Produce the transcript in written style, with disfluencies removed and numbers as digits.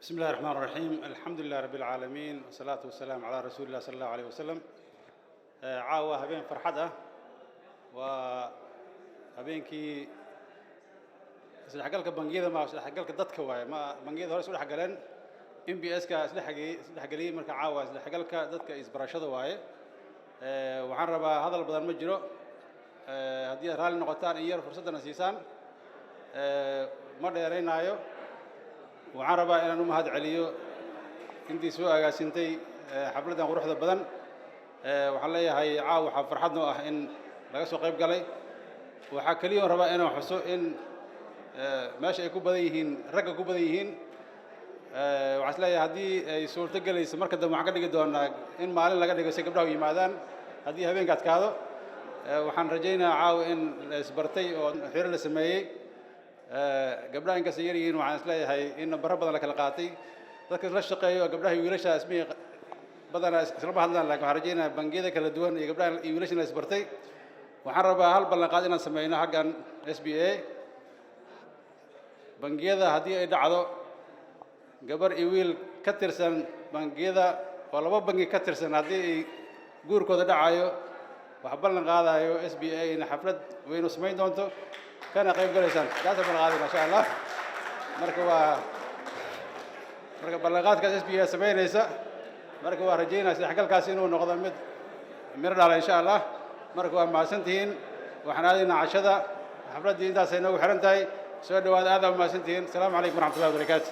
بسم الله الرحمن الرحيم. الحمد لله رب العالمين والصلاة والسلام على رسول الله صلى الله عليه وسلم. عاوة هبين فرحدة وهبينكي سلحقلك بنجيدا ما سلحقلك ضدك واي ما بنجيدا هو سلحقلن MBS كا سلحقلي مركا عاوة سلحقلك ضدك إسبراشة واي وعن ربا هذا البدن مجرو هدي رال نقطان إير فرصة نسيسان مرة يرينايو waxaan rabaa inaan u mahad celiyo intii soo agaasintay xafladan quruxda badan waxaan leeyahay caaw waxa farxad noo ah in laga soo qayb galay waxa kaliya oo rabaa inaan xuso in meesha ay ku badan yihiin ragga ku badan yihiin waxaan leeyahay hadii ay suurto galayso marka dambe waxaan ka dhigi doonaa in maalin laga dhigo si gabdhaha yimaadaan hadii habeenka adkaado waxaan rajaynayaa caaw in la isbartay oo xiriir la sameeyay gabdhaha in ka soo yaryihiin waxaan isleeyahay in nambaro badan la kala qaatay dadka la shaqeeyo gabdhaha iyo wiilasha ismii badan islama hadlaan laakiin waxaan rajaynayaa bangiyada kala duwan iyo gabdhaha iyo wiilasha la isbartay waxaan rabaa hal ballan qaad inaan sameeyno xaggan SBA bangiyada haddii ay dhacdo gabar iyo wiil ka tirsan bangiyada oo laba bangi ka tirsan haddii ay guurkooda dhacayo wax ballan qaadayo SBA in xaflad weyn u samayn doonto كان قريب جلسان جالس بلغات ما شاء الله مركب بلغات كاس بي اس بي ليس مركب رجينا حق الكاسينو نقض مرد على ان شاء الله مركب مع سنتين وحنا هذه عشرة حفلة دي انت سينو حرنتاي سؤال هذا مع سنتين السلام عليكم ورحمه الله وبركاته